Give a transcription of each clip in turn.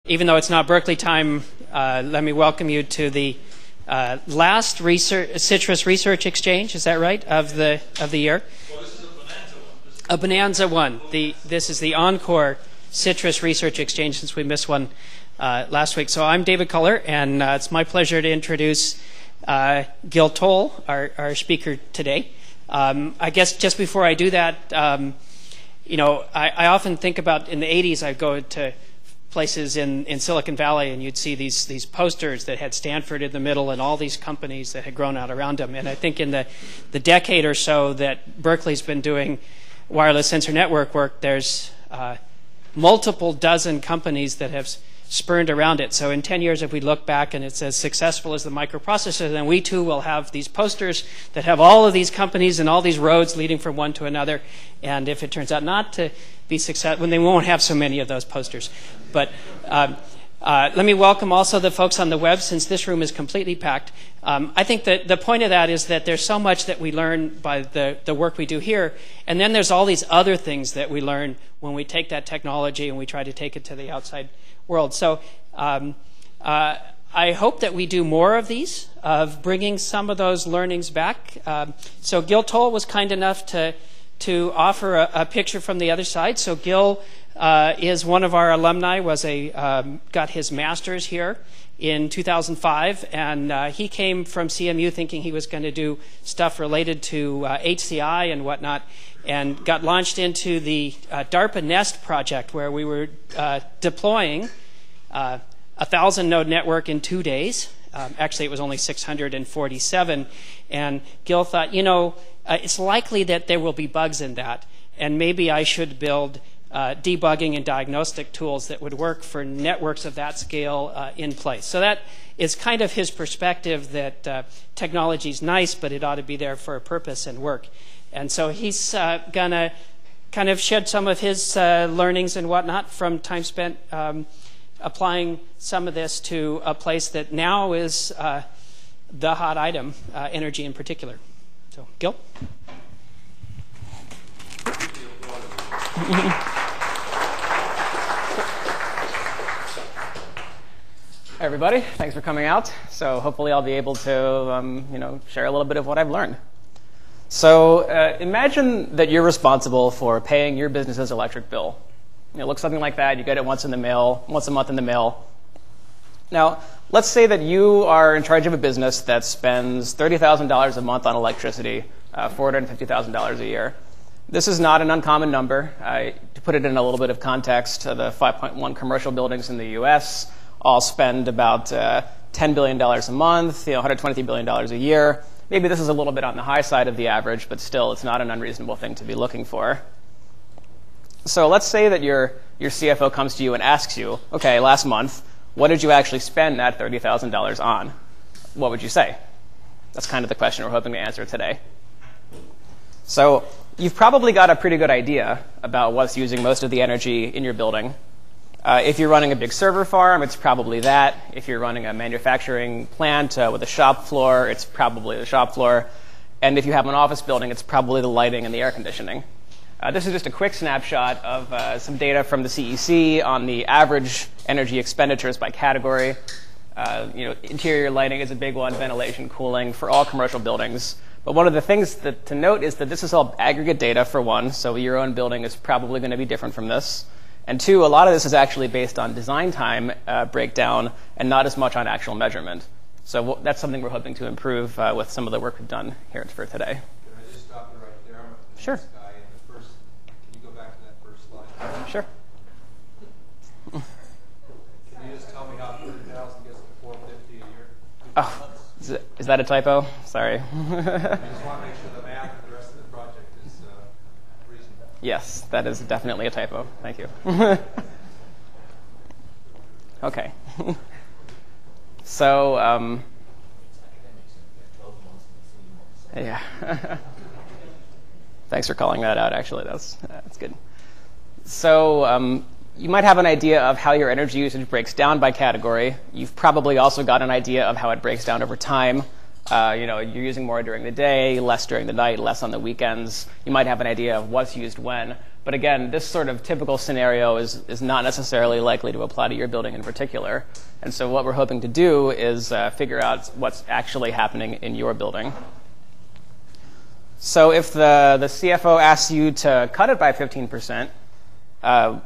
Even though it's not Berkeley time, let me welcome you to the last CITRIS Research Exchange. Is that right? Of the year. Well, this is a bonanza one. A bonanza one. This is the encore CITRIS Research Exchange since we missed one last week. So I'm David Culler, and it's my pleasure to introduce Gil Tolle, our speaker today. I guess just before I do that, I often think about in the 80s I'd go to places in Silicon Valley and you'd see these posters that had Stanford in the middle and all these companies that had grown out around them. And I think in the decade or so that Berkeley's been doing wireless sensor network work, there's multiple dozen companies that have spurned around it. So in 10 years, if we look back and it's as successful as the microprocessor, then we too will have these posters that have all of these companies and all these roads leading from one to another. And if it turns out not to be successful, then they won't have so many of those posters. But let me welcome also the folks on the web, since this room is completely packed. I think that the point of that is that there's so much that we learn by the work we do here, and then there's all these other things that we learn when we take that technology and we try to take it to the outside world. So I hope that we do more of these, of bringing some of those learnings back. So Gil Tolle was kind enough to offer a picture from the other side. So Gil is one of our alumni, got his master's here in 2005, and he came from CMU thinking he was going to do stuff related to HCI and whatnot, and got launched into the DARPA NEST project, where we were deploying a 1,000-node network in 2 days. Actually, it was only 647, and Gil thought, it's likely that there will be bugs in that, and maybe I should build debugging and diagnostic tools that would work for networks of that scale in place. So that is kind of his perspective, that technology is nice, but it ought to be there for a purpose and work. And so he's going to kind of shed some of his learnings and whatnot from time spent applying some of this to a place that now is the hot item, energy in particular. So, Gil? Hi, everybody. Thanks for coming out. So hopefully I'll be able to share a little bit of what I've learned. So imagine that you're responsible for paying your business's electric bill. It looks something like that. You get it once a month in the mail. Now, let's say that you are in charge of a business that spends $30,000 a month on electricity, $450,000 a year. This is not an uncommon number. To put it in a little bit of context, the 5.1 commercial buildings in the US all spend about $10 billion a month, $123 billion a year. Maybe this is a little bit on the high side of the average, but still, it's not an unreasonable thing to be looking for. So let's say that your CFO comes to you and asks you, okay, last month, what did you actually spend that $30,000 on? What would you say? That's kind of the question we're hoping to answer today. So you've probably got a pretty good idea about what's using most of the energy in your building. If you're running a big server farm, it's probably that. If you're running a manufacturing plant with a shop floor, it's probably the shop floor. And if you have an office building, it's probably the lighting and the air conditioning. This is just a quick snapshot of some data from the CEC on the average energy expenditures by category. Interior lighting is a big one, ventilation, cooling for all commercial buildings. But one of the things to note is that this is all aggregate data, for one, so your own building is probably going to be different from this. And two, a lot of this is actually based on design time breakdown and not as much on actual measurement. So that's something we're hoping to improve with some of the work we've done here for today. Can I just stop you right there? Sure. Can you go back to that first slide? Sure. Can you just tell me how 30,000 gets to 450 a year? Oh, is that a typo? Sorry. I just want to make sure the math and the rest of the project is reasonable. Yes, that is definitely a typo. Thank you. Okay. So, yeah. Thanks for calling that out, actually. That's good. So you might have an idea of how your energy usage breaks down by category. You've probably also got an idea of how it breaks down over time. You're using more during the day, less during the night, less on the weekends. You might have an idea of what's used when. But again, this sort of typical scenario is not necessarily likely to apply to your building in particular. And so what we're hoping to do is figure out what's actually happening in your building. So if the CFO asks you to cut it by 15%, how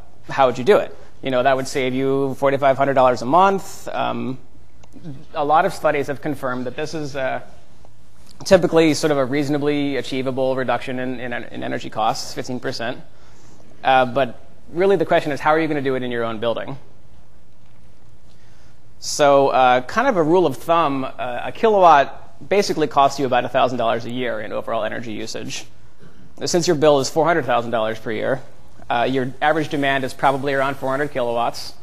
would you do it? That would save you $4,500 a month. A lot of studies have confirmed that this is typically sort of a reasonably achievable reduction in energy costs, 15%. But really the question is, how are you going to do it in your own building? So kind of a rule of thumb, a kilowatt basically costs you about $1,000 a year in overall energy usage. Since your bill is $400,000 per year, your average demand is probably around 400 kilowatts,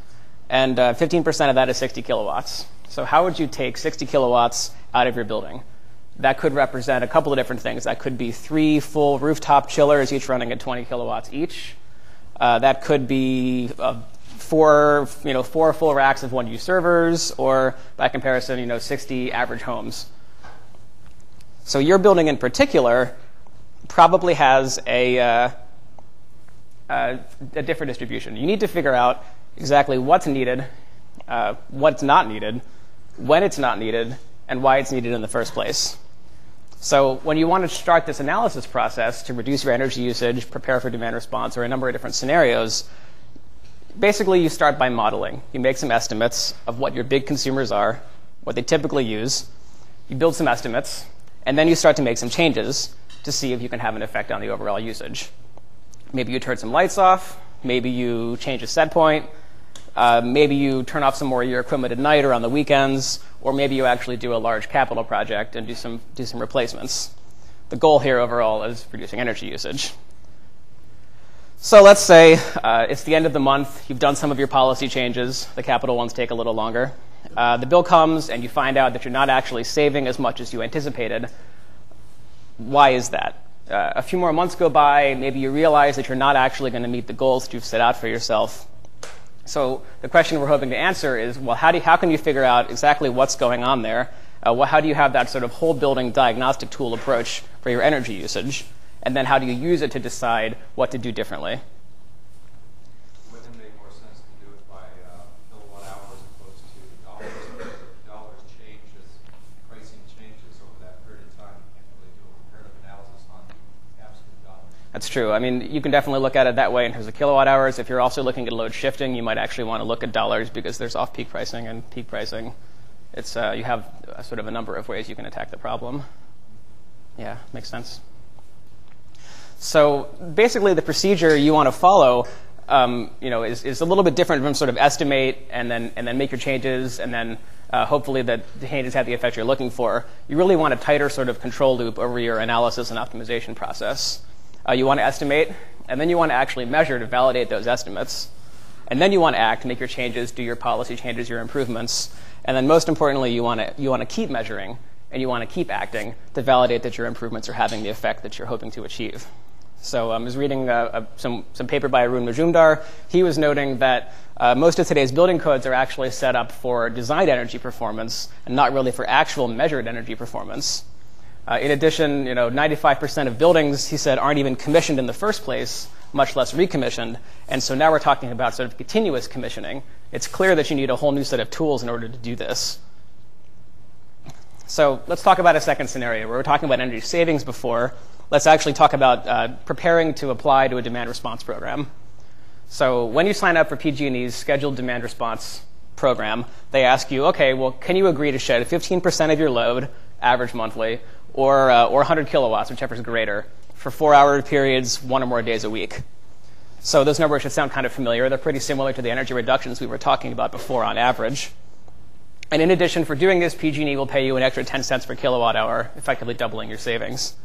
and 15% of that is 60 kilowatts. So how would you take 60 kilowatts out of your building? That could represent a couple of different things. That could be 3 full rooftop chillers, each running at 20 kilowatts each. That could be 4 full racks of one-use servers, or by comparison, 60 average homes. So your building in particular probably has a different distribution. You need to figure out exactly what's needed, what's not needed, when it's not needed, and why it's needed in the first place. So when you want to start this analysis process to reduce your energy usage, prepare for demand response, or a number of different scenarios, basically you start by modeling. You make some estimates of what your big consumers are, what they typically use. You build some estimates, and then you start to make some changes to see if you can have an effect on the overall usage. Maybe you turn some lights off. Maybe you change a set point. Maybe you turn off some more of your equipment at night or on the weekends. Or maybe you actually do a large capital project and do some replacements. The goal here overall is reducing energy usage. So let's say it's the end of the month. You've done some of your policy changes. The capital ones take a little longer. The bill comes, and you find out that you're not actually saving as much as you anticipated. Why is that? A few more months go by. Maybe you realize that you're not actually going to meet the goals that you've set out for yourself. So the question we're hoping to answer is, well, how can you figure out exactly what's going on there? How do you have that sort of whole building diagnostic tool approach for your energy usage? And then how do you use it to decide what to do differently? Wouldn't it make more sense to do it by kilowatt hours as opposed to dollars? Because if dollars changes, pricing changes over that period of time. You can't really do a comparative analysis on absolute dollars. That's true. I mean, you can definitely look at it that way in terms of kilowatt hours. If you're also looking at load shifting, you might actually want to look at dollars because there's off-peak pricing and peak pricing. It's you have sort of a number of ways you can attack the problem. Yeah, makes sense. So basically, the procedure you want to follow, is a little bit different from sort of estimate and then make your changes and then hopefully that the changes have the effect you're looking for. You really want a tighter sort of control loop over your analysis and optimization process. You want to estimate, and then you want to actually measure to validate those estimates. And then you want to act, make your changes, do your policy changes, your improvements. And then most importantly, you want to keep measuring, and you want to keep acting to validate that your improvements are having the effect that you're hoping to achieve. So I was reading some paper by Arun Majumdar. He was noting that most of today's building codes are actually set up for designed energy performance and not really for actual measured energy performance. In addition, 95% of buildings, he said, aren't even commissioned in the first place, much less recommissioned. And so now we're talking about sort of continuous commissioning. It's clear that you need a whole new set of tools in order to do this. So let's talk about a second scenario. We were talking about energy savings before. Let's actually talk about preparing to apply to a demand response program. So when you sign up for PG&E's scheduled demand response program, they ask you, okay, well, can you agree to shed 15% of your load, average monthly, or 100 kilowatts, whichever is greater, for 4-hour periods, 1 or more days a week? So those numbers should sound kind of familiar. They're pretty similar to the energy reductions we were talking about before on average. And in addition, for doing this, PG&E will pay you an extra 10 cents per kilowatt hour, effectively doubling your savings.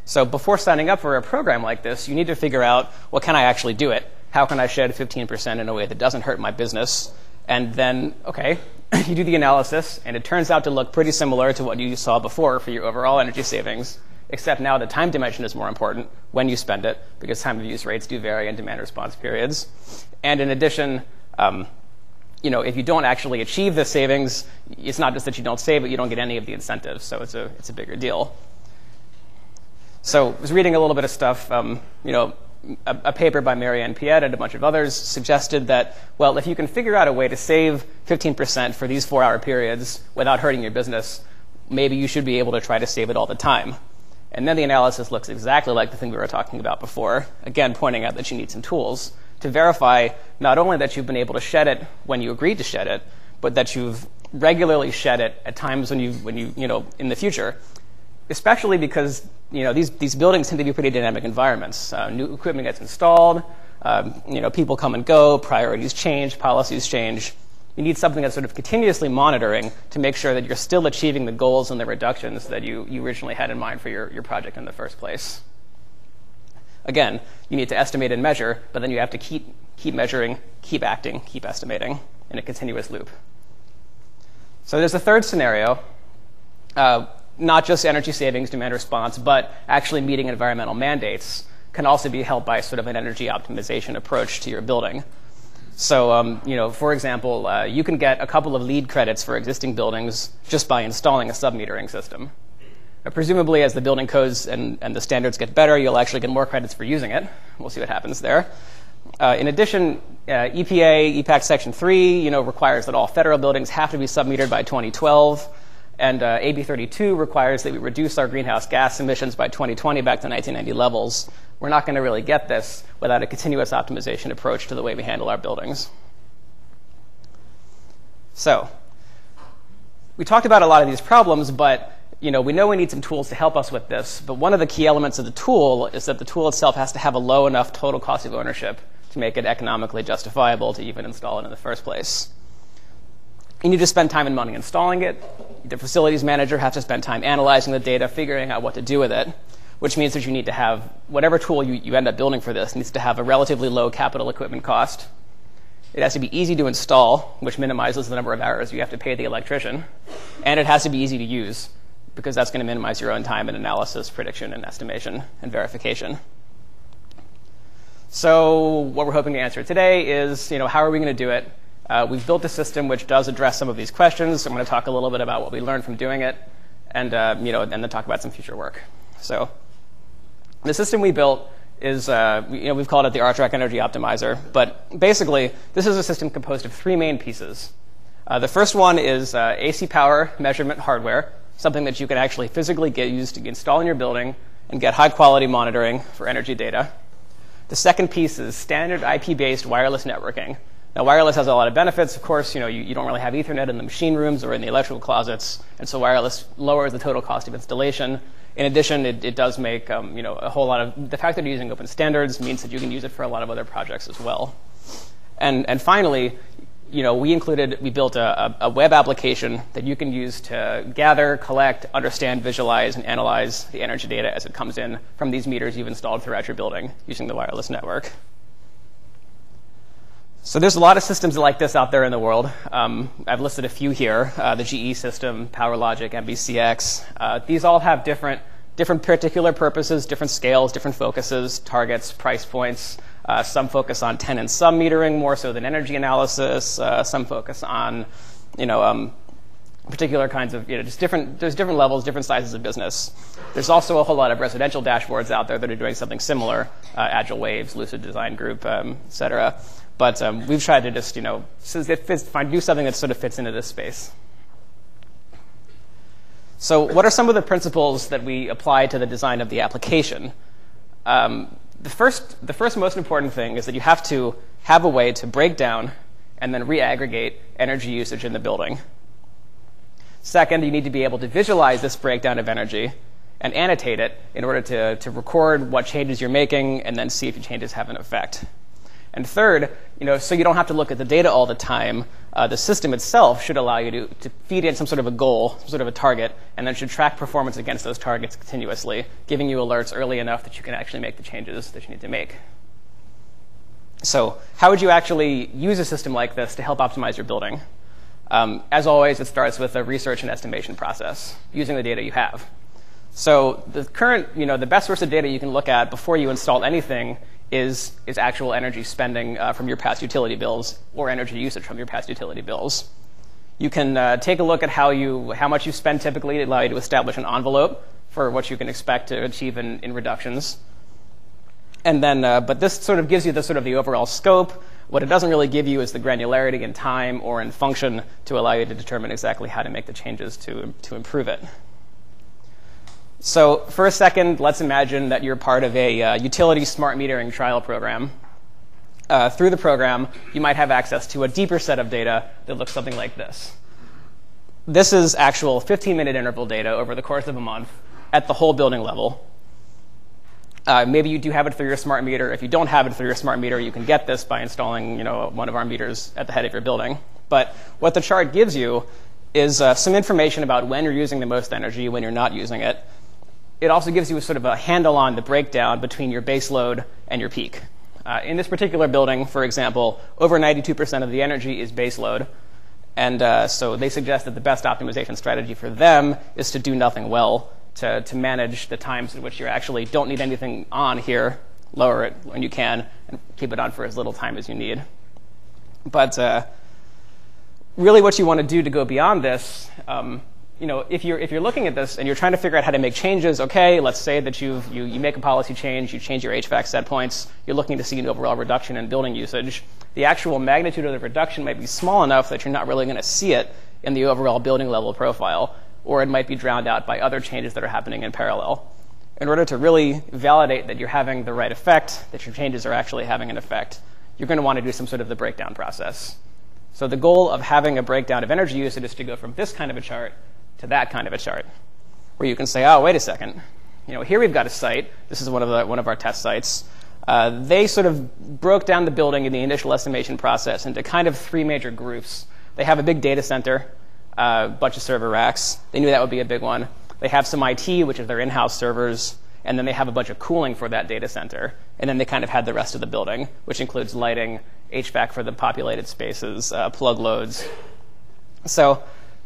So before signing up for a program like this, you need to figure out, well, can I actually do it? How can I shed 15% in a way that doesn't hurt my business? And then, okay, you do the analysis, and it turns out to look pretty similar to what you saw before for your overall energy savings, except now the time dimension is more important when you spend it, because time of use rates do vary in demand response periods. And in addition, if you don't actually achieve the savings, it's not just that you don't save it, you don't get any of the incentives, so it's a bigger deal. So I was reading a little bit of stuff. a paper by Marianne Piet and a bunch of others suggested that, well, if you can figure out a way to save 15% for these 4-hour periods without hurting your business, maybe you should be able to try to save it all the time. And then the analysis looks exactly like the thing we were talking about before, again, pointing out that you need some tools to verify not only that you've been able to shed it when you agreed to shed it, but that you've regularly shed it at times when you in the future. Especially because these buildings tend to be pretty dynamic environments. New equipment gets installed, people come and go, priorities change, policies change. You need something that's sort of continuously monitoring to make sure that you're still achieving the goals and the reductions that you originally had in mind for your project in the first place. Again, you need to estimate and measure, but then you have to keep measuring, keep acting, keep estimating in a continuous loop. So there's a third scenario. Not just energy savings, demand response, but actually meeting environmental mandates can also be helped by sort of an energy optimization approach to your building. So, for example, you can get a couple of LEED credits for existing buildings just by installing a sub-metering system. Presumably, as the building codes and the standards get better, you'll actually get more credits for using it. We'll see what happens there. In addition, EPA, EPAC Section 3, requires that all federal buildings have to be sub-metered by 2012. And AB 32 requires that we reduce our greenhouse gas emissions by 2020 back to 1990 levels. We're not going to really get this without a continuous optimization approach to the way we handle our buildings. So we talked about a lot of these problems, but we know we need some tools to help us with this. But one of the key elements of the tool is that the tool itself has to have a low enough total cost of ownership to make it economically justifiable to even install it in the first place. You need to spend time and money installing it. The facilities manager has to spend time analyzing the data, figuring out what to do with it, which means that you need to have whatever tool you end up building for this needs to have a relatively low capital equipment cost. It has to be easy to install, which minimizes the number of hours you have to pay the electrician. And it has to be easy to use, because that's going to minimize your own time in analysis, prediction, and estimation, and verification. So what we're hoping to answer today is, how are we going to do it? We've built a system which does address some of these questions. I'm going to talk a little bit about what we learned from doing it, and then talk about some future work. So the system we built is, we've called it the R-Track Energy Optimizer. But basically, this is a system composed of 3 main pieces. The first one is AC power measurement hardware, something that you can actually physically get used to install in your building and get high-quality monitoring for energy data. The second piece is standard IP-based wireless networking. Now, wireless has a lot of benefits. Of course, you don't really have Ethernet in the machine rooms or in the electrical closets, and so wireless lowers the total cost of installation. In addition, it does make a whole lot of the fact that you're using open standards means that you can use it for a lot of other projects as well. And finally, we built a web application that you can use to gather, collect, understand, visualize, and analyze the energy data as it comes in from these meters you've installed throughout your building using the wireless network. So there's a lot of systems like this out there in the world. I've listed a few here, the GE system, PowerLogic, MBCX. These all have different particular purposes, different scales, different focuses, targets, price points. Some focus on tenant sub-metering more so than energy analysis. Some focus on, particular kinds of, there's different levels, different sizes of business. There's also a whole lot of residential dashboards out there that are doing something similar, Agile Waves, Lucid Design Group, et cetera. But we've tried to just, do something that sort of fits into this space. So what are some of the principles that we apply to the design of the application? The first most important thing is that you have to have a way to break down and then reaggregate energy usage in the building. Second, you need to be able to visualize this breakdown of energy and annotate it in order to record what changes you're making and then see if your changes have an effect. And third, so you don't have to look at the data all the time, the system itself should allow you to feed in some sort of a goal, some sort of a target, and then should track performance against those targets continuously, giving you alerts early enough that you can actually make the changes that you need to make. So how would you actually use a system like this to help optimize your building? As always, it starts with a research and estimation process, using the data you have. So the best source of data you can look at before you install anything is actual energy spending from your past utility bills or energy usage from your past utility bills. You can take a look at how much you spend typically to allow you to establish an envelope for what you can expect to achieve in reductions. And then, but this sort of gives you the overall scope. What it doesn't really give you is the granularity in time or in function to allow you to determine exactly how to make the changes to improve it. So for a second, let's imagine that you're part of a utility smart metering trial program. Through the program, you might have access to a deeper set of data that looks something like this. This is actual 15-minute interval data over the course of a month at the whole building level. Maybe you do have it through your smart meter. If you don't have it through your smart meter, you can get this by installing one of our meters at the head of your building. But what the chart gives you is some information about when you're using the most energy, when you're not using it. It also gives you a sort of a handle on the breakdown between your base load and your peak. In this particular building, for example, over 92% of the energy is base load. And so they suggest that the best optimization strategy for them is to do nothing well, to manage the times in which you actually don't need anything on here, lower it when you can, and keep it on for as little time as you need. But really what you want to do to go beyond this, if you're looking at this and you're trying to figure out how to make changes, okay, let's say that you make a policy change, you change your HVAC set points, you're looking to see an overall reduction in building usage. The actual magnitude of the reduction might be small enough that you're not really going to see it in the overall building level profile, or it might be drowned out by other changes that are happening in parallel. In order to really validate that you're having the right effect, that your changes are actually having an effect, you're going to want to do some sort of the breakdown process. So the goal of having a breakdown of energy usage is to go from this kind of a chart to that kind of a chart, where you can say, oh, wait a second. Here we've got a site. This is one of our test sites. They sort of broke down the building in the initial estimation process into kind of three major groups. They have a big data center, a bunch of server racks. They knew that would be a big one. They have some IT, which is their in-house servers, and then they have a bunch of cooling for that data center. And then they kind of had the rest of the building, which includes lighting, HVAC for the populated spaces, plug loads. So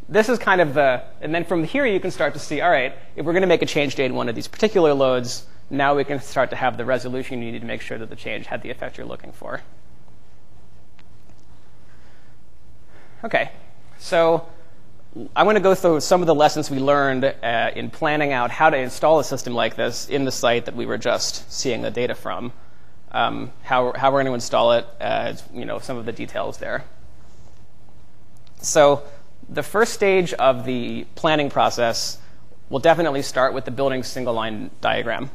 this is kind of and then from here you can start to see, all right, if we're going to make a change date in one of these particular loads, now we can start to have the resolution you need to make sure that the change had the effect you're looking for. Okay, so I want to go through some of the lessons we learned in planning out how to install a system like this in the site that we were just seeing the data from. How we're going to install it, some of the details there. So the first stage of the planning process will definitely start with the building's single line diagram.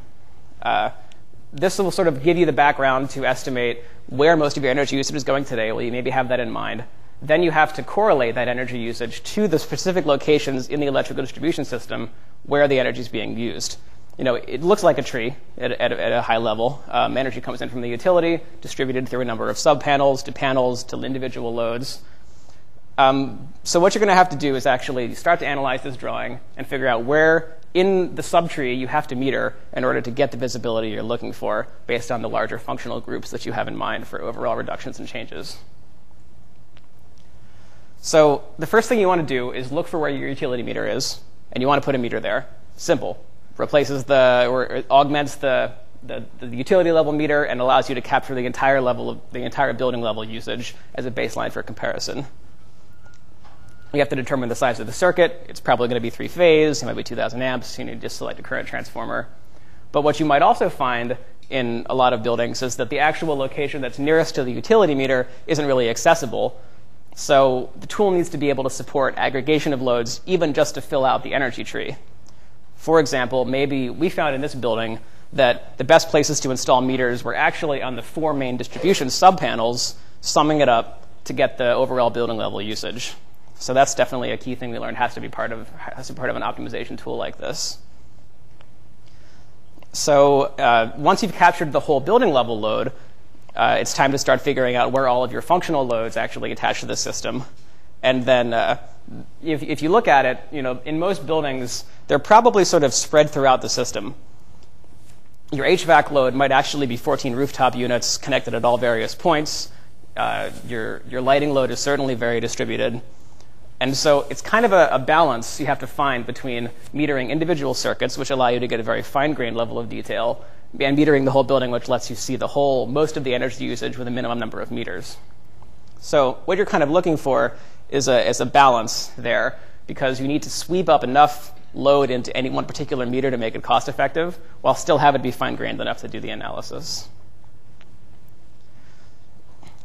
This will sort of give you the background to estimate where most of your energy usage is going today. Well, you maybe have that in mind. Then you have to correlate that energy usage to the specific locations in the electrical distribution system where the energy is being used. It looks like a tree at a high level. Energy comes in from the utility, distributed through a number of sub-panels to individual loads. So what you're going to have to do is actually start to analyze this drawing and figure out where in the subtree you have to meter in order to get the visibility you're looking for based on the larger functional groups that you have in mind for overall reductions and changes. So the first thing you want to do is look for where your utility meter is, and you want to put a meter there. Simple. Replaces or it augments the utility level meter and allows you to capture the entire building level usage as a baseline for comparison. You have to determine the size of the circuit. It's probably going to be 3-phase. It might be 2,000 amps. You need to just select a current transformer. But what you might also find in a lot of buildings is that the actual location that's nearest to the utility meter isn't really accessible. So the tool needs to be able to support aggregation of loads even just to fill out the energy tree. For example, maybe we found in this building that the best places to install meters were actually on the 4 main distribution subpanels, summing it up to get the overall building level usage. So that's definitely a key thing we learned has to be part of an optimization tool like this. So once you've captured the whole building level load, it's time to start figuring out where all of your functional loads actually attach to the system. And then if you look at it, in most buildings, they're probably sort of spread throughout the system. Your HVAC load might actually be 14 rooftop units connected at all various points. Your lighting load is certainly very distributed. And so it's kind of a balance you have to find between metering individual circuits, which allow you to get a very fine-grained level of detail, and metering the whole building, which lets you see most of the energy usage with a minimum number of meters. So what you're kind of looking for is a balance there, because you need to sweep up enough load into any one particular meter to make it cost effective, while still have it be fine-grained enough to do the analysis.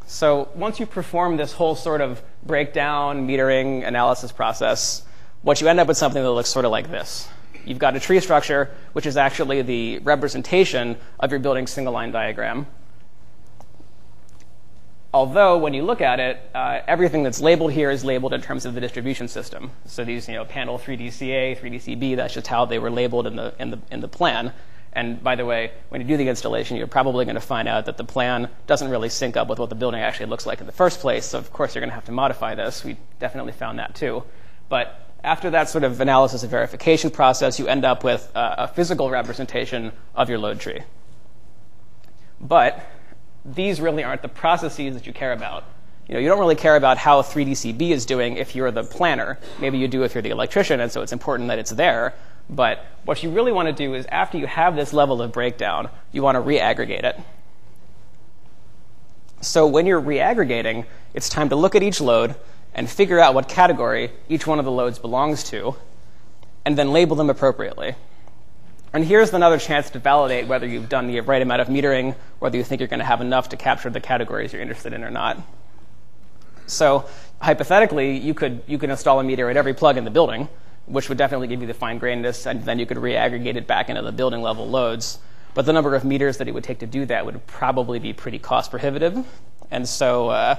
So once you perform this whole sort of breakdown, metering, analysis process, what you end up with something that looks sort of like this. You've got a tree structure, which is actually the representation of your building's single-line diagram. Although, when you look at it, everything that's labeled here is labeled in terms of the distribution system. So these, panel 3DCA, 3DCB, that's just how they were labeled in the plan. And by the way, when you do the installation, you're probably going to find out that the plan doesn't really sync up with what the building actually looks like in the first place. So of course, you're going to have to modify this. We definitely found that too. But after that sort of analysis and verification process, you end up with a physical representation of your load tree. But these really aren't the processes that you care about. You don't really care about how 3DCB is doing if you're the planner. Maybe you do if you're the electrician, and so it's important that it's there. But what you really want to do is, after you have this level of breakdown, you want to reaggregate it. So when you're reaggregating, it's time to look at each load and figure out what category each one of the loads belongs to, and then label them appropriately. And here's another chance to validate whether you've done the right amount of metering, whether you think you're going to have enough to capture the categories you're interested in or not. So hypothetically, you could install a meter at every plug in the building, which would definitely give you the fine-grainedness, and then you could reaggregate it back into the building level loads. But the number of meters that it would take to do that would probably be pretty cost prohibitive. And so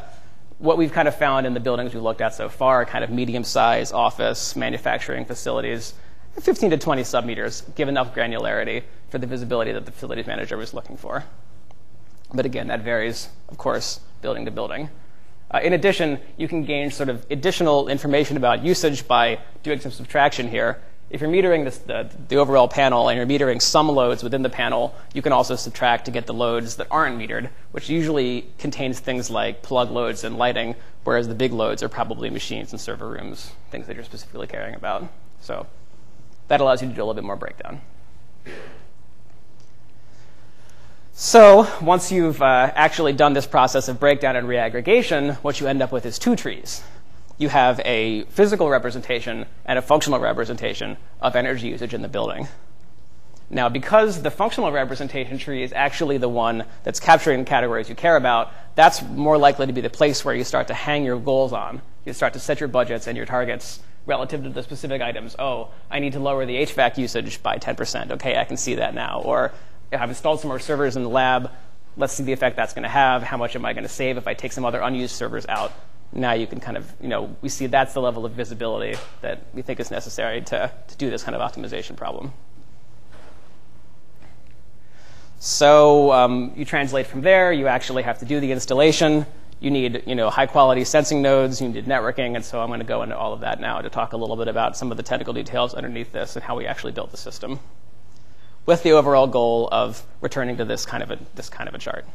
what we've kind of found in the buildings we've looked at so far are kind of medium-sized office, manufacturing facilities, 15 to 20 submeters, give enough granularity for the visibility that the facilities manager was looking for. But again, that varies, of course, building to building. In addition, you can gain sort of additional information about usage by doing some subtraction here. If you're metering the overall panel and you're metering some loads within the panel, you can also subtract to get the loads that aren't metered, which usually contains things like plug loads and lighting, whereas the big loads are probably machines and server rooms, things that you're specifically caring about. So that allows you to do a little bit more breakdown. So once you've actually done this process of breakdown and reaggregation, what you end up with is two trees. You have a physical representation and a functional representation of energy usage in the building. Now, because the functional representation tree is actually the one that's capturing the categories you care about, that's more likely to be the place where you start to hang your goals on. You start to set your budgets and your targets relative to the specific items. Oh, I need to lower the HVAC usage by 10%. OK, I can see that now. Or I've installed some more servers in the lab. Let's see the effect that's going to have. How much am I going to save if I take some other unused servers out? Now you can kind of, we see that's the level of visibility that we think is necessary to do this kind of optimization problem. So you translate from there. You actually have to do the installation. You need, high-quality sensing nodes. You need networking. And so I'm going to go into all of that now to talk a little bit about some of the technical details underneath this and how we actually built the system, with the overall goal of returning to this kind of a chart.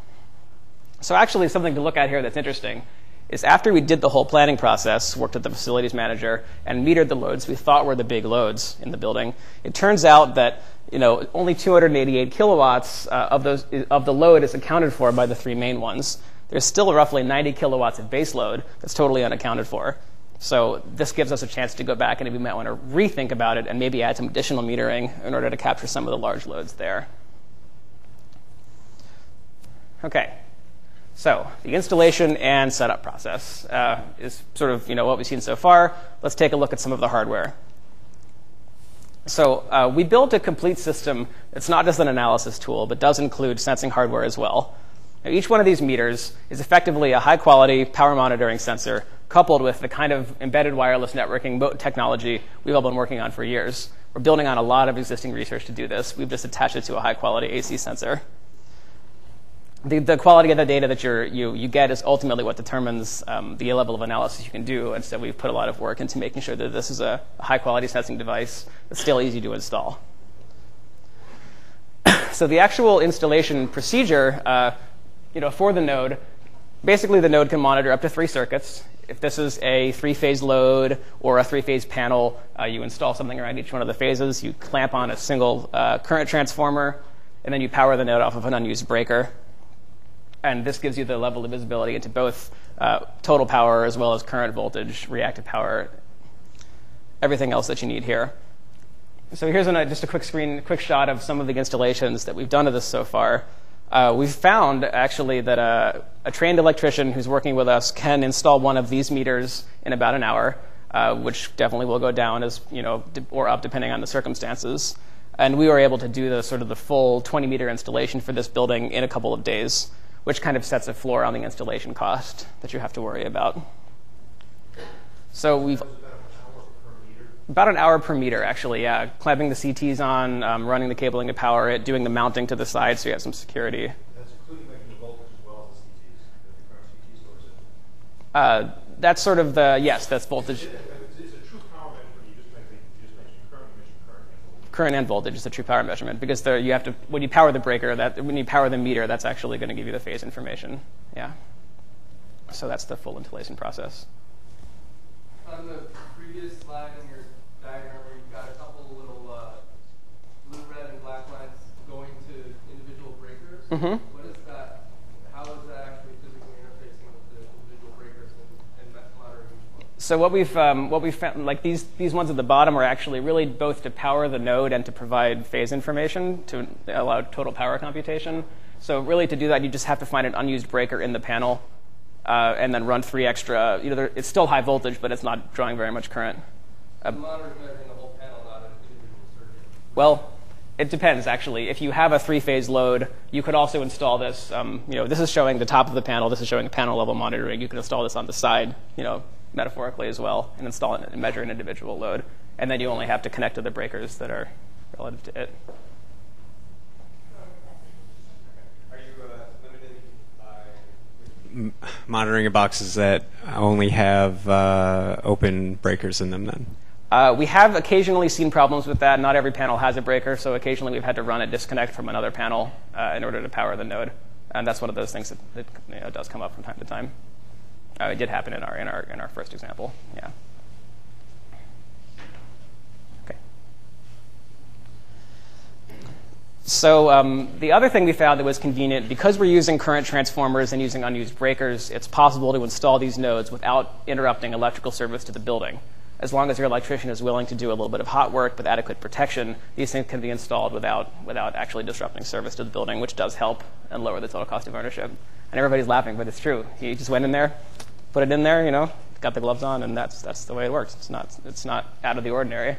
So actually, something to look at here that's interesting is after we did the whole planning process, worked with the facilities manager, and metered the loads we thought were the big loads in the building, it turns out that only 288 kilowatts of the load is accounted for by the three main ones. There's still roughly 90 kilowatts of base load that's totally unaccounted for. So this gives us a chance to go back, and we might want to rethink about it and maybe add some additional metering in order to capture some of the large loads there. OK. So the installation and setup process is sort of what we've seen so far. Let's take a look at some of the hardware. So we built a complete system that's not just an analysis tool, but does include sensing hardware as well. Now, each one of these meters is effectively a high-quality power monitoring sensor coupled with the kind of embedded wireless networking technology we've all been working on for years. We're building on a lot of existing research to do this. We've just attached it to a high-quality AC sensor. The quality of the data that you get is ultimately what determines the level of analysis you can do. And so we've put a lot of work into making sure that this is a high-quality sensing device that's still easy to install. So the actual installation procedure for the node, basically the node can monitor up to 3 circuits. If this is a 3-phase load or a 3-phase panel, you install something around each one of the phases. You clamp on a single current transformer, and then you power the node off of an unused breaker. And this gives you the level of visibility into both total power as well as current voltage, reactive power. everything else that you need here. So here's just a quick shot of some of the installations that we've done of this so far. We've found, actually, that a trained electrician who's working with us can install one of these meters in about an hour, which definitely will go down as, or up depending on the circumstances. And we were able to do the full 20-meter installation for this building in a couple of days, which kind of sets a floor on the installation cost that you have to worry about. So we've about an hour per meter, actually, yeah. Clamping the CTs on, running the cabling to power it, doing the mounting to the side so you have some security. That's including making the voltage as well as the CTs, the current CT source. That's sort of the, yes, that's voltage. It's a true power measurement. You just mentioned current, you mentioned current and voltage. Current and voltage is a true power measurement because you have to, when you power the breaker, when you power the meter, that's actually going to give you the phase information. Yeah. So that's the full installation process. On the previous slide in your diagram where you've got a couple little blue, red, and black lines going to individual breakers, what is that? How is that actually physically interfacing with the individual breakers and monitoring each one? So what we've found, like these ones at the bottom are actually really both to power the node and to provide phase information to allow total power computation. So really to do that, you just have to find an unused breaker in the panel and then run 3 extra. It's still high voltage, but it's not drawing very much current. The monitor is measuring the whole panel, not an individual circuit. Well, it depends, actually. If you have a 3-phase load, you could also install this. This is showing the top of the panel. This is showing panel level monitoring. You can install this on the side, metaphorically as well, and install it and measure an individual load. And then you only have to connect to the breakers that are relative to it. Are you limited by monitoring boxes that only have open breakers in them then? We have occasionally seen problems with that. Not every panel has a breaker, so occasionally we've had to run a disconnect from another panel in order to power the node. And that's one of those things that does come up from time to time. It did happen in our first example. Yeah. Okay. So the other thing we found that was convenient, because we're using current transformers and using unused breakers, it's possible to install these nodes without interrupting electrical service to the building. As long as your electrician is willing to do a little bit of hot work with adequate protection, these things can be installed without actually disrupting service to the building, which does help and lower the total cost of ownership. And everybody's laughing, but it's true. He just went in there, put it in there, got the gloves on, and that's the way it works. It's not out of the ordinary.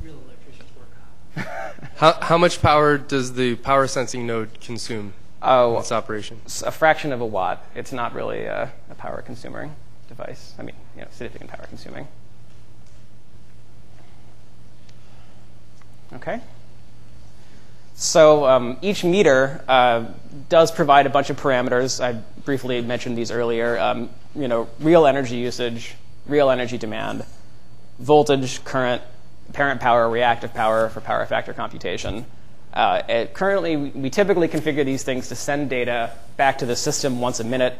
Real electricians work. How much power does the power sensing node consume in its operation? A fraction of a watt. It's not really a power consumer device. I mean, significant power consuming. Okay. So each meter does provide a bunch of parameters. I briefly mentioned these earlier. Real energy usage, real energy demand, voltage, current, apparent power, reactive power for power factor computation. Currently, we typically configure these things to send data back to the system once a minute.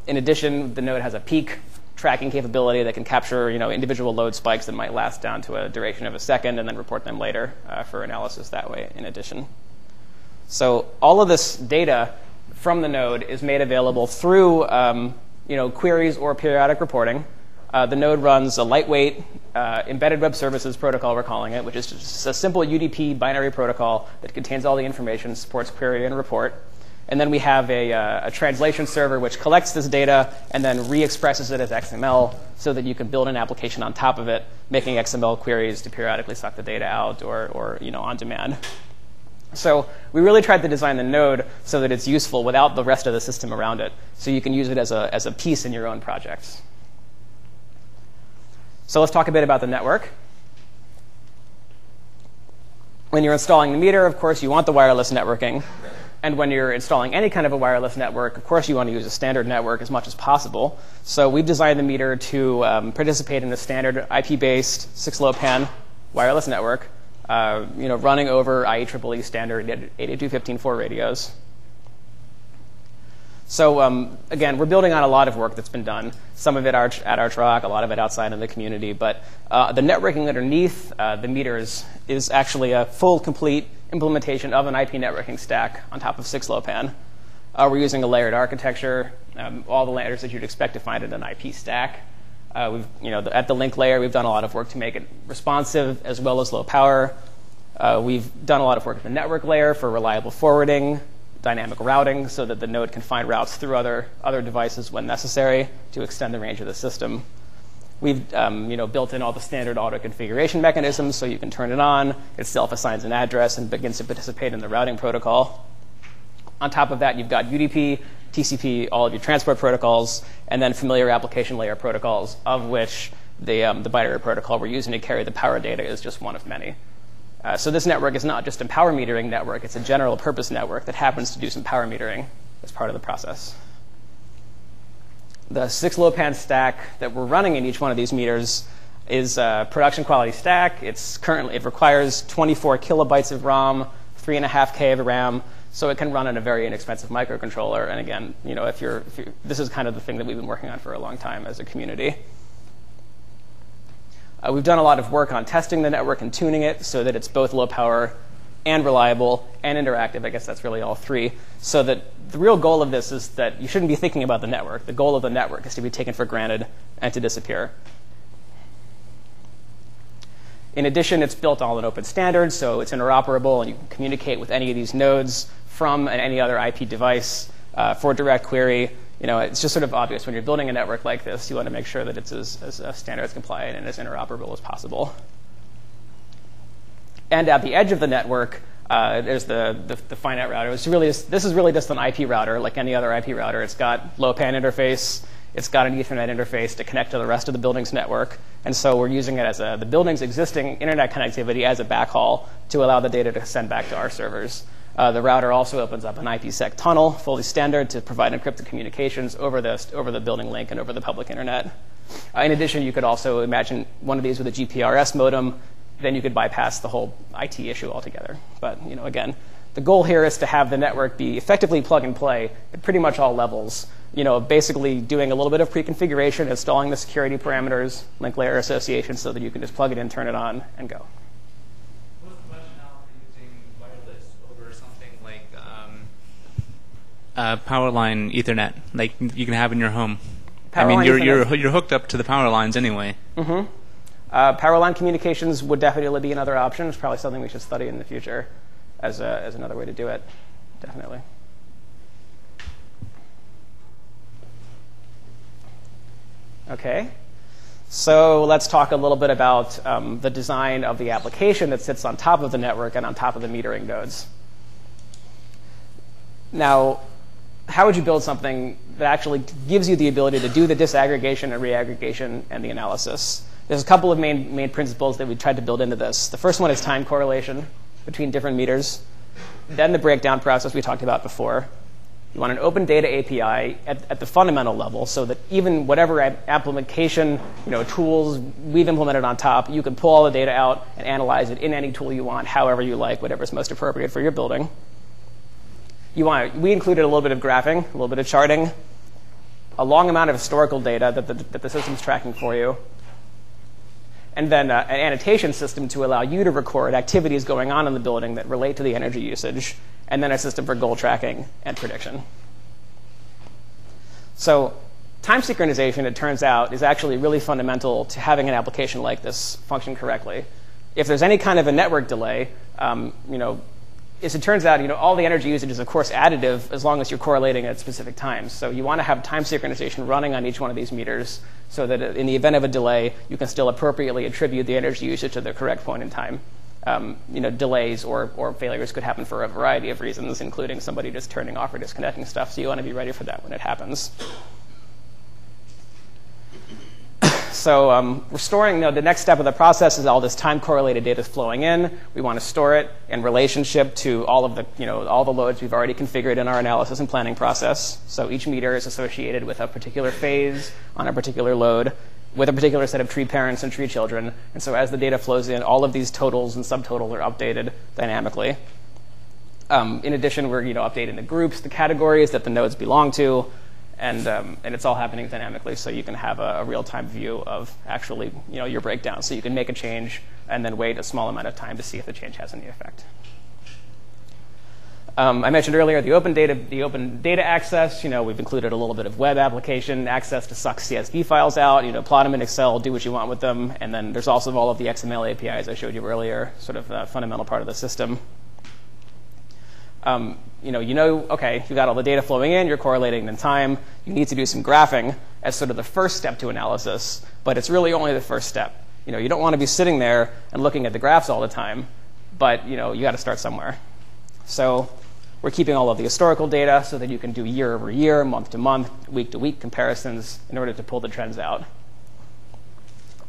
In addition, the node has a peak tracking capability that can capture individual load spikes that might last down to a duration of a second and then report them later for analysis that way in addition. So all of this data from the node is made available through queries or periodic reporting. The node runs a lightweight embedded web services protocol, we're calling it, which is just a simple UDP binary protocol that contains all the information, supports query and report. And then we have a translation server which collects this data and then re-expresses it as XML so that you can build an application on top of it, making XML queries to periodically suck the data out or on demand. So we really tried to design the node so that it's useful without the rest of the system around it, so you can use it as a piece in your own projects. So let's talk a bit about the network. When you're installing the meter, of course, you want the wireless networking. And when you're installing any kind of a wireless network, of course, you want to use a standard network as much as possible. So we've designed the meter to participate in a standard IP-based 6LoWPAN wireless network, running over IEEE standard 802.15.4 radios. So again, we're building on a lot of work that's been done. Some of it at Archrock, a lot of it outside in the community. But the networking underneath the meters is actually a full, complete implementation of an IP networking stack on top of 6LoWPAN. We're using a layered architecture, all the layers that you'd expect to find in an IP stack. At the link layer, we've done a lot of work to make it responsive as well as low power. We've done a lot of work at the network layer for reliable forwarding, dynamic routing, so that the node can find routes through other devices when necessary to extend the range of the system. We've built in all the standard auto configuration mechanisms, so you can turn it on, it self-assigns an address, and begins to participate in the routing protocol. On top of that, you've got UDP, TCP, all of your transport protocols, and then familiar application layer protocols, of which the binary protocol we're using to carry the power data is just one of many. So this network is not just a power metering network, it's a general purpose network that happens to do some power metering as part of the process. The 6-low-pan stack that we're running in each one of these meters is a production quality stack. It requires 24 kilobytes of ROM, 3.5K of RAM, so it can run on a very inexpensive microcontroller. And again, this is kind of the thing that we've been working on for a long time as a community. We've done a lot of work on testing the network and tuning it so that it's both low power and reliable and interactive. I guess that's really all three. So that the real goal of this is that you shouldn't be thinking about the network. The goal of the network is to be taken for granted and to disappear. In addition, it's built on an open standard, so it's interoperable, and you can communicate with any of these nodes from any other IP device for direct query. It's just sort of obvious when you're building a network like this, you want to make sure that it's as standards compliant and as interoperable as possible. And at the edge of the network, there's the finite router. This is really just an IP router, like any other IP router. It's got low-pan interface. It's got an Ethernet interface to connect to the rest of the building's network. And so we're using it as the building's existing internet connectivity as a backhaul to allow the data to send back to our servers. The router also opens up an IPsec tunnel, fully standard, to provide encrypted communications over the building link and over the public internet. In addition, you could also imagine one of these with a GPRS modem. Then you could bypass the whole IT issue altogether. But again, the goal here is to have the network be effectively plug and play at pretty much all levels. Basically doing a little bit of pre-configuration, installing the security parameters, link layer association, so that you can just plug it in, turn it on, and go. What's the rationale for using wireless over something like power line Ethernet, like you can have in your home? You're hooked up to the power lines anyway. Mm-hmm. Power line communications would definitely be another option. It's probably something we should study in the future as another way to do it, definitely. Okay, so let's talk a little bit about the design of the application that sits on top of the network and on top of the metering nodes. Now, how would you build something that actually gives you the ability to do the disaggregation and reaggregation and the analysis? There's a couple of main principles that we tried to build into this. The first one is time correlation between different meters. Then the breakdown process we talked about before. You want an open data API at the fundamental level, so that even whatever application tools we've implemented on top, you can pull all the data out and analyze it in any tool you want, however you like, whatever's most appropriate for your building. We included a little bit of graphing, a little bit of charting, a long amount of historical data that the system's tracking for you, and then an annotation system to allow you to record activities going on in the building that relate to the energy usage, and then a system for goal tracking and prediction. So time synchronization, it turns out, is actually really fundamental to having an application like this function correctly. If there's any kind of a network delay, as it turns out, all the energy usage is, of course, additive as long as you're correlating at specific times. So you want to have time synchronization running on each one of these meters so that in the event of a delay, you can still appropriately attribute the energy usage to the correct point in time. Delays or failures could happen for a variety of reasons, including somebody just turning off or disconnecting stuff. So you want to be ready for that when it happens. So restoring, the next step of the process is all this time-correlated data is flowing in. We want to store it in relationship to all of the, all the loads we've already configured in our analysis and planning process. So each meter is associated with a particular phase on a particular load, with a particular set of tree parents and tree children. And so as the data flows in, all of these totals and subtotals are updated dynamically. In addition, we're updating the groups, the categories that the nodes belong to, and it's all happening dynamically, so you can have a real-time view of actually your breakdown. So you can make a change and then wait a small amount of time to see if the change has any effect. I mentioned earlier the open data access. We've included a little bit of web application access to suck CSV files out. Plot them in Excel, do what you want with them, and then there's also all of the XML APIs I showed you earlier, sort of a fundamental part of the system. Okay, you got all the data flowing in, you're correlating in time. You need to do some graphing as sort of the first step to analysis, but it's really only the first step. You don't want to be sitting there and looking at the graphs all the time, but you got to start somewhere. So we're keeping all of the historical data so that you can do year over year, month to month, week to week comparisons in order to pull the trends out.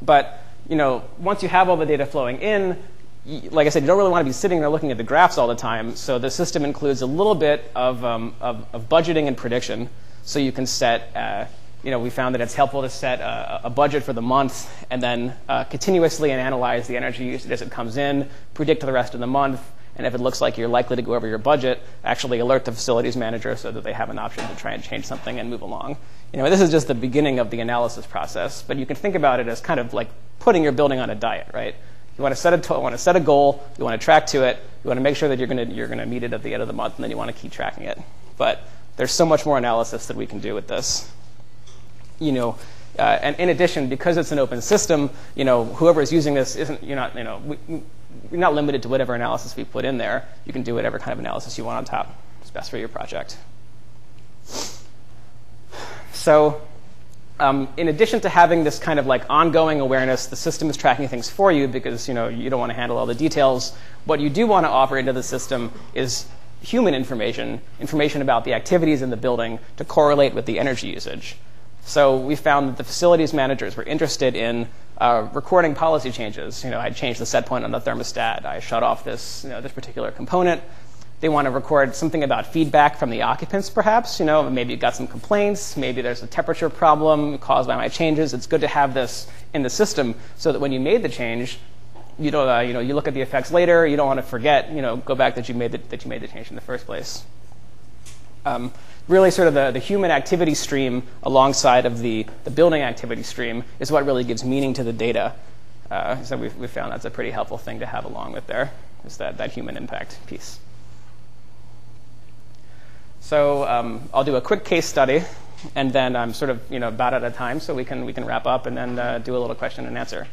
But once you have all the data flowing in, like I said, you don't really want to be sitting there looking at the graphs all the time. So the system includes a little bit of budgeting and prediction. So you can set, we found that it's helpful to set a budget for the month and then continuously analyze the energy usage as it comes in, predict the rest of the month, and if it looks like you're likely to go over your budget, actually alert the facilities manager so that they have an option to try and change something and move along. This is just the beginning of the analysis process, but you can think about it as kind of like putting your building on a diet, right? You want to set a goal, you want to track to it, you want to make sure that you're going to meet it at the end of the month, and then you want to keep tracking it. But there's so much more analysis that we can do with this. And in addition, because it's an open system, whoever is using this you're not limited to whatever analysis we put in there. You can do whatever kind of analysis you want on top. It's best for your project. So in addition to having this kind of like ongoing awareness, the system is tracking things for you because you don't want to handle all the details. What you do want to offer into the system is human information about the activities in the building to correlate with the energy usage. So we found that the facilities managers were interested in recording policy changes. I changed the set point on the thermostat. I shut off this particular component. They want to record something about feedback from the occupants, perhaps. Maybe you got some complaints. Maybe there's a temperature problem caused by my changes. It's good to have this in the system so that when you made the change, you don't, you look at the effects later. You don't want to forget, go back that you made the change in the first place. Really sort of the human activity stream alongside of the building activity stream is what really gives meaning to the data. So we found that's a pretty helpful thing to have along with there, is that human impact piece. So I'll do a quick case study, and then I'm sort of about out of time, so we can wrap up and then do a little question and answer.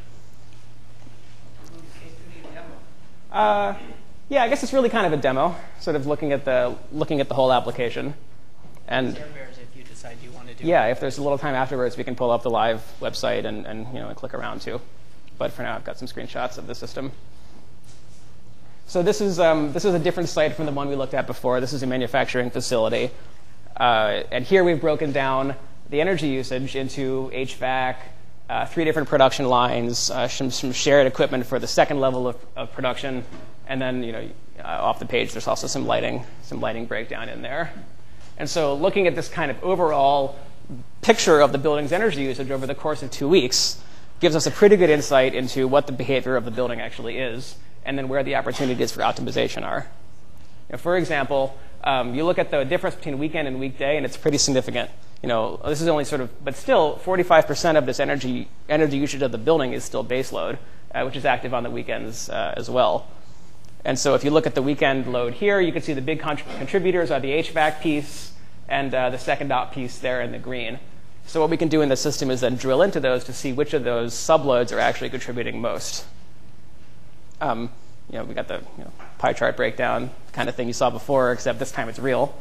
Yeah, I guess it's really kind of a demo, sort of looking at the whole application. And if you decide you want to do yeah, if there's a little time afterwards, we can pull up the live website and click around too. But for now, I've got some screenshots of the system. So this is a different site from the one we looked at before. This is a manufacturing facility, and here we've broken down the energy usage into HVAC, 3 different production lines, some shared equipment for the second level of production, and then off the page there's also some lighting breakdown in there. And so looking at this kind of overall picture of the building's energy usage over the course of 2 weeks gives us a pretty good insight into what the behavior of the building actually is, and then where the opportunities for optimization are. For example, you look at the difference between weekend and weekday, and it's pretty significant. This is only but still 45% of this energy usage of the building is still base load, which is active on the weekends as well. And so if you look at the weekend load here, you can see the big contributors are the HVAC piece and the second dot piece there in the green. So what we can do in the system is then drill into those to see which of those subloads are actually contributing most. We got the pie chart breakdown kind of thing you saw before, except this time it's real.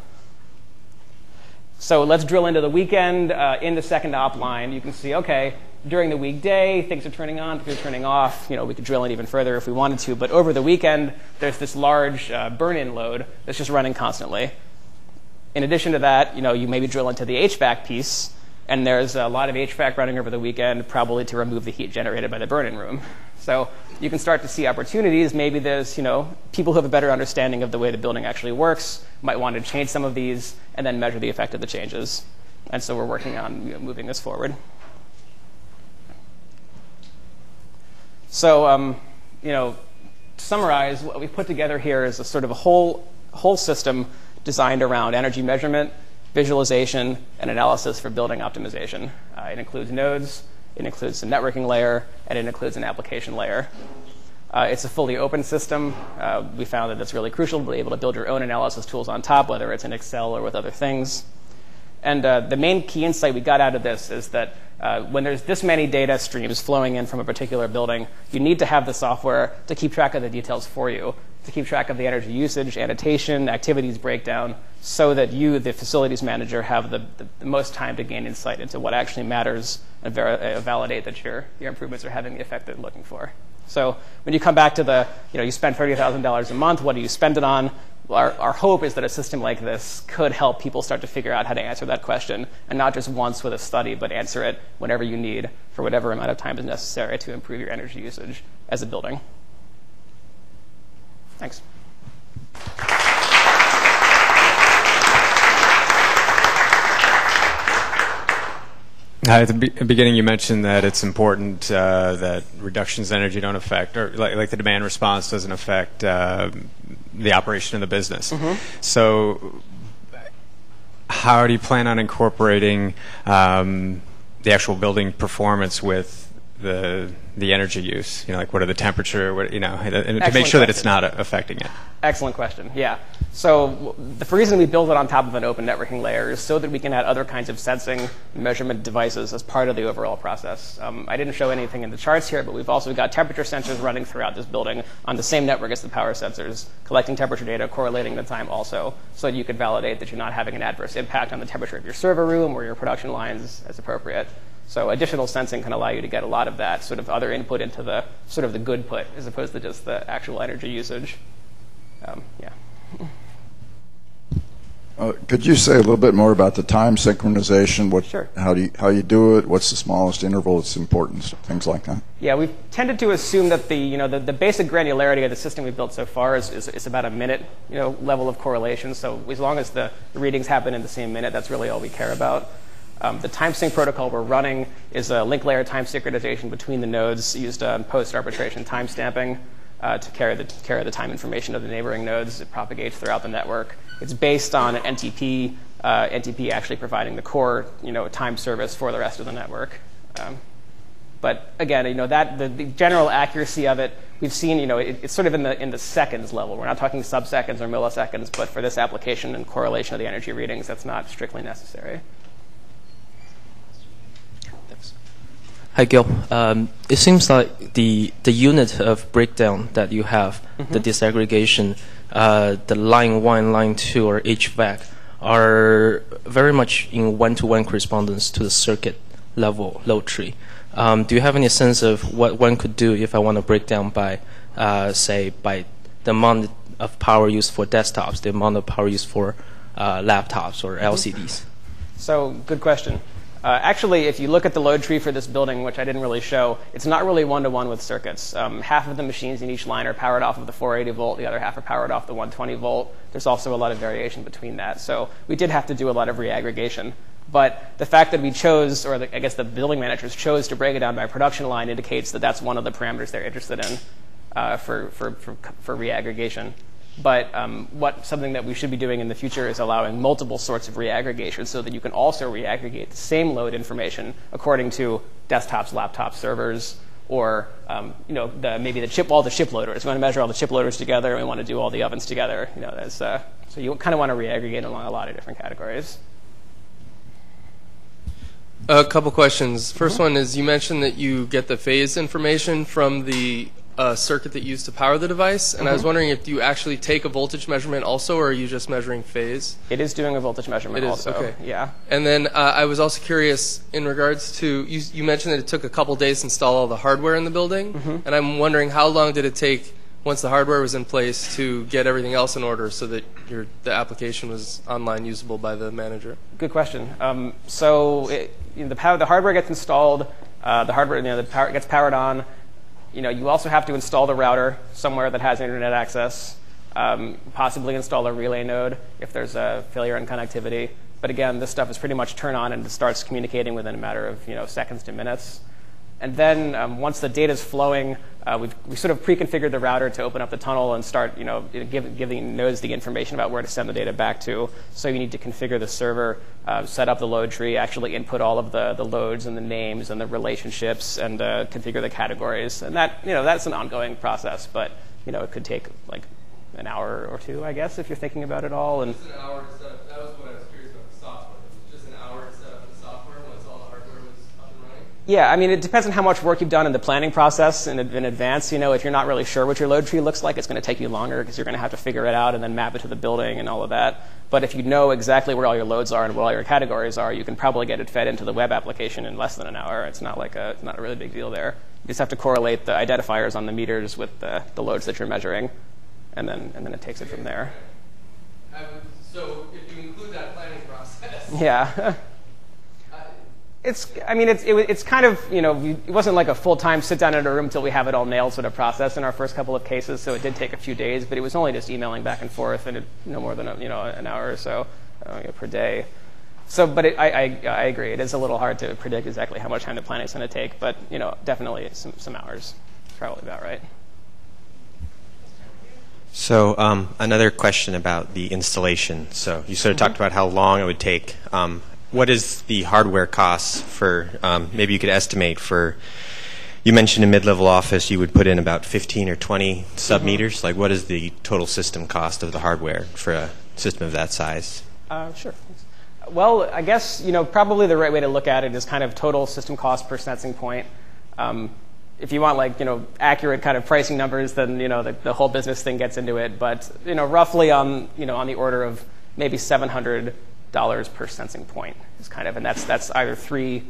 So let's drill into the weekend. In the second op line, you can see, okay, during the weekday, things are turning on, things are turning off. We could drill in even further if we wanted to. But over the weekend, there's this large burn-in load that's just running constantly. In addition to that, you maybe drill into the HVAC piece, and there's a lot of HVAC running over the weekend, probably to remove the heat generated by the burn-in room. So you can start to see opportunities. Maybe there's people who have a better understanding of the way the building actually works, might want to change some of these, and then measure the effect of the changes. And so we're working on moving this forward. So, to summarize, what we've put together here is a sort of a whole system designed around energy measurement, visualization, and analysis for building optimization. It includes nodes, it includes a networking layer, and it includes an application layer. It's a fully open system. We found that it's really crucial to be able to build your own analysis tools on top, whether it's in Excel or with other things. And the main key insight we got out of this is that when there's this many data streams flowing in from a particular building, you need to have the software to keep track of the details for you, to keep track of the energy usage, annotation, activities breakdown, so that you, the facilities manager, have the most time to gain insight into what actually matters and validate that your improvements are having the effect that you're looking for. So when you come back to you spend $30,000 a month, what do you spend it on? Well, our hope is that a system like this could help people start to figure out how to answer that question, and not just once with a study, but answer it whenever you need for whatever amount of time is necessary to improve your energy usage as a building. Thanks. At the beginning, you mentioned that it's important that reductions in energy don't affect, or like the demand response doesn't affect the operation of the business. So how do you plan on incorporating the actual building performance with the energy use? Like what are the temperature, and to make sure that it's not affecting it? Excellent question. Yeah. So the reason we build it on top of an open networking layer is so that we can add other kinds of sensing and measurement devices as part of the overall process. I didn't show anything in the charts here, but we've also got temperature sensors running throughout this building on the same network as the power sensors, collecting temperature data, correlating the time also, so that you could validate that you're not having an adverse impact on the temperature of your server room or your production lines as appropriate. So additional sensing can allow you to get a lot of that sort of other input into the sort of the good put, as opposed to just the actual energy usage. Yeah. Could you say a little bit more about the time synchronization? Sure. How you do it? What's the smallest interval that's important? Things like that. Yeah, we've tended to assume that the basic granularity of the system we've built so far is about a minute level of correlation. So as long as the readings happen in the same minute, that's really all we care about. The time sync protocol we're running is a link layer time synchronization between the nodes used on post-arbitration timestamping to carry the time information of the neighboring nodes. It propagates throughout the network. It's based on an NTP, NTP actually providing the core time service for the rest of the network. But again, the general accuracy of it, we've seen, it's sort of in the seconds level. We're not talking sub-seconds or milliseconds, but for this application and correlation of the energy readings, that's not strictly necessary. Hi, Gil. It seems like the unit of breakdown that you have, the disaggregation, the line 1, line 2, or HVAC, are very much in one-to-one correspondence to the circuit level load tree. Do you have any sense of what one could do if I want to break down by, say, by the amount of power used for desktops, the amount of power used for laptops or LCDs? So, good question. Actually, if you look at the load tree for this building, which I didn't really show, it's not really one-to-one with circuits. Half of the machines in each line are powered off of the 480 volt. The other half are powered off the 120 volt. There's also a lot of variation between that. So we did have to do a lot of reaggregation. But the fact that we chose, or I guess the building managers chose to break it down by production line indicates that that's one of the parameters they're interested in for reaggregation. But something that we should be doing in the future is allowing multiple sorts of reaggregation so that you can also reaggregate the same load information according to desktops, laptops, servers, or maybe all the chip loaders. We want to measure all the chip loaders together, and we want to do all the ovens together. So you kind of want to reaggregate along a lot of different categories. A couple questions. First one is, you mentioned that you get the phase information from the circuit that you use to power the device, and I was wondering if you actually take a voltage measurement also, or are you just measuring phase? It is doing a voltage measurement also. Okay. Yeah. And then I was also curious in regards to, you mentioned that it took a couple days to install all the hardware in the building, and I'm wondering how long did it take once the hardware was in place to get everything else in order so that the application was online usable by the manager? Good question. So the hardware gets installed, the hardware gets powered on. You also have to install the router somewhere that has internet access, possibly install a relay node if there's a failure in connectivity. But again, this stuff is pretty much turn on and it starts communicating within a matter of seconds to minutes. And then once the data is flowing, we sort of pre-configured the router to open up the tunnel and start, giving nodes the information about where to send the data back to. So you need to configure the server, set up the load tree, actually input all of the loads and the names and the relationships, and configure the categories. And that, that's an ongoing process, but it could take like an hour or two, I guess, if you're thinking about it all. And just an hour to set up. That was what I was curious about the software. It was just an hour to set up the software once all the hardware was up and running. Yeah, I mean, it depends on how much work you've done in the planning process in advance. If you're not really sure what your load tree looks like, it's going to take you longer because you're going to have to figure it out and then map it to the building and all of that. But if you know exactly where all your loads are and what all your categories are, you can probably get it fed into the web application in less than an hour. It's not a really big deal there. You just have to correlate the identifiers on the meters with the loads that you're measuring, and then it takes it from there. So if you include that planning process, yeah. It's kind of, it wasn't like a full-time sit down in a room until we have it all nailed sort of process in our first couple of cases, so it did take a few days, but it was only just emailing back and forth, and no more than an hour or so per day. So, but I agree, it is a little hard to predict exactly how much time the planning is going to take, but definitely some hours. It's probably about right. So another question about the installation. So you sort of talked about how long it would take. What is the hardware costs for, maybe you could estimate for, you mentioned a mid-level office, you would put in about 15 or 20 sub-meters. Like, what is the total system cost of the hardware for a system of that size? Sure. Well, I guess, probably the right way to look at it is kind of total system cost per sensing point. If you want accurate kind of pricing numbers, then the whole business thing gets into it. But roughly on on the order of maybe $700 per sensing point is kind of, and that's either three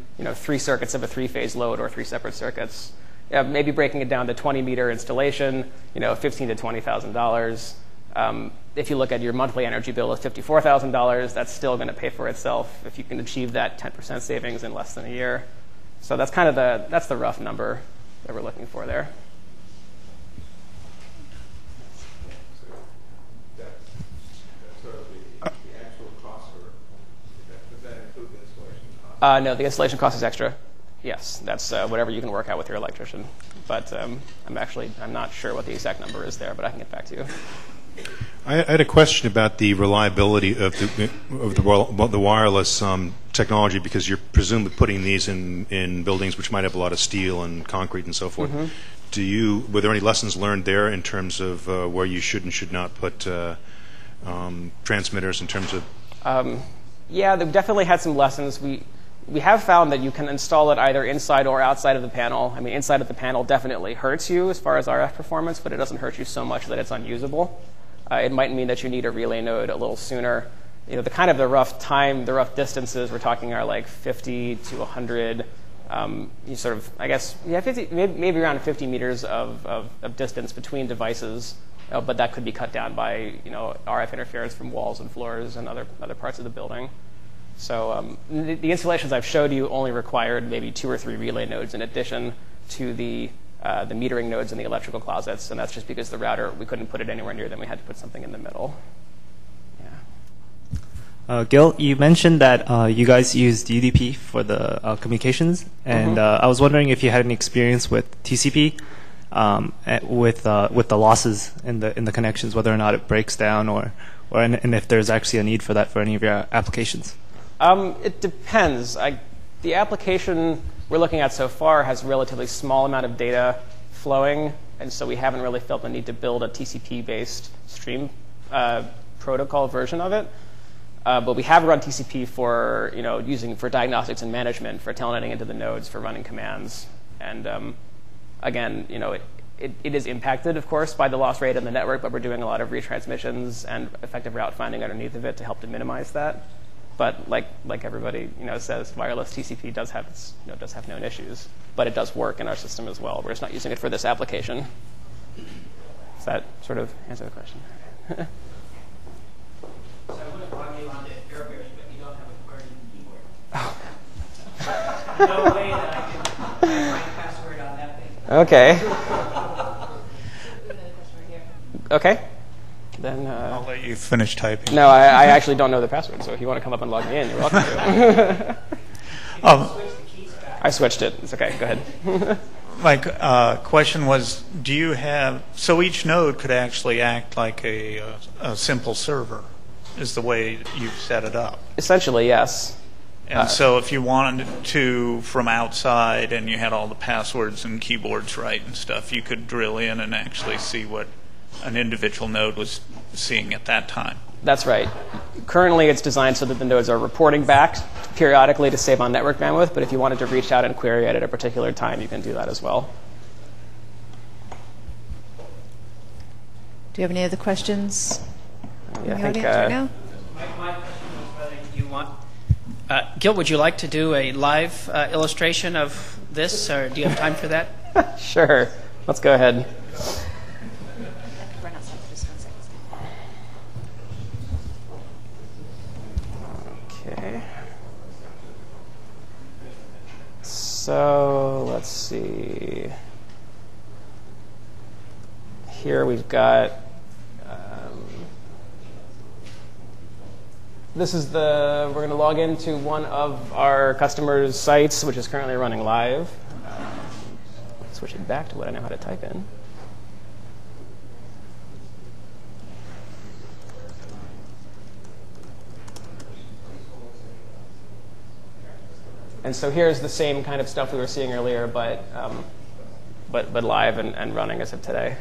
circuits of a 3-phase load or 3 separate circuits. Yeah, maybe breaking it down to 20-meter installation, $15,000 to $20,000. If you look at your monthly energy bill of $54,000, that's still going to pay for itself if you can achieve that 10% savings in less than a year. So that's kind of that's the rough number that we're looking for there. No, the installation cost is extra. Yes, that's whatever you can work out with your electrician. But I'm not sure what the exact number is there, but I can get back to you. I had a question about the reliability of the wireless technology, because you're presumably putting these in buildings which might have a lot of steel and concrete and so forth. Mm-hmm. Were there any lessons learned there in terms of where you should and should not put transmitters in terms of? Yeah, they've definitely had some lessons. We have found that you can install it either inside or outside of the panel. I mean, inside of the panel definitely hurts you as far as RF performance, but it doesn't hurt you so much that it's unusable. It might mean that you need a relay node a little sooner. The rough distances we're talking are like 50 to 100. Maybe around 50 meters of distance between devices, but that could be cut down by RF interference from walls and floors and other parts of the building. So the installations I've showed you only required maybe 2 or 3 relay nodes in addition to the metering nodes in the electrical closets, and that's just because the router, we couldn't put it anywhere near them. We had to put something in the middle. Yeah. Gil, you mentioned that you guys used UDP for the communications, and I was wondering if you had any experience with TCP, with the losses in the connections, whether or not it breaks down, and if there's actually a need for that for any of your applications. It depends. The application we're looking at so far has a relatively small amount of data flowing, and so we haven't really felt the need to build a TCP-based stream protocol version of it. But we have run TCP for using for diagnostics and management, for telnetting into the nodes, for running commands, and again, it is impacted, of course, by the loss rate in the network, but we're doing a lot of retransmissions and effective route finding underneath of it to help to minimize that. But like everybody says, wireless TCP does have known issues, but it does work in our system as well. We're just not using it for this application. Does that sort of answer the question? So I would have brought you on the AirBears, but you don't have a QWERTY keyboard. No way that I can find a password on that thing. Okay. Okay. Then I'll let you finish typing. No, I actually don't know the password, so if you want to come up and log me in, you're welcome to. I switched it. It's okay. Go ahead. my question was, do you have, so each node could actually act like a simple server, is the way you've set it up? Essentially, yes. And so if you wanted to, from outside, and you had all the passwords and keyboards right and stuff, you could drill in and actually see what an individual node was seeing at that time. That's right. Currently, it's designed so that the nodes are reporting back periodically to save on network bandwidth, but if you wanted to reach out and query it at a particular time, you can do that as well. Do you have any other questions Yeah, in the I think, audience right now? My question was whether you want... Gil, would you like to do a live illustration of this, or do you have time for that? Sure. Let's go ahead. Run outside for just 1 second. Okay. So let's see. Here we've got, this is we're going to log into one of our customers' sites, which is currently running live. Switch it back to what I know how to type in. And so here's the same kind of stuff we were seeing earlier, but live and running as of today.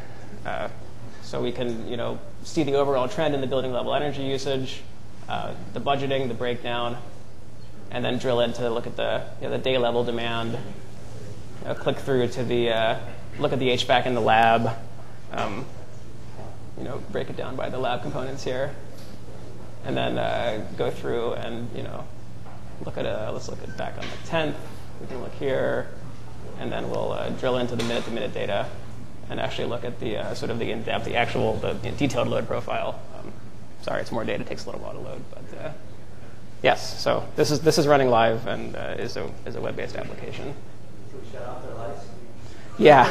So we can, see the overall trend in the building level energy usage, the budgeting, the breakdown, and then drill in to look at the day level demand. Click through to the look at the HVAC in the lab. Break it down by the lab components here, and then go through and look at let's look at back on the 10th. We can look here, and then we'll drill into the minute-to-minute data, and actually look at the sort of the in-depth, the detailed load profile. Sorry, it's more data. It takes a little while to load, but yes. So this is running live and is a web-based application. Should we shut off their lights? Yeah.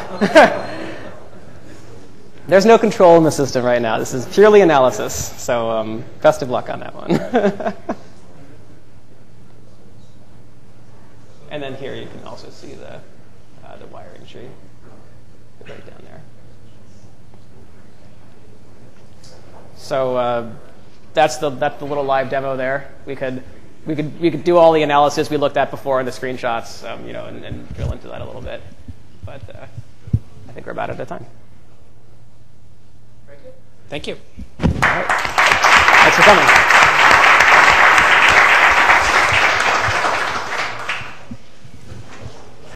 There's no control in the system right now. This is purely analysis. So best of luck on that one. And then here you can also see the wiring tree right down there. So that's the little live demo there. We could do all the analysis we looked at before in the screenshots, and drill into that a little bit. But I think we're about out of time. Very good. Thank you. All right. Thanks for coming.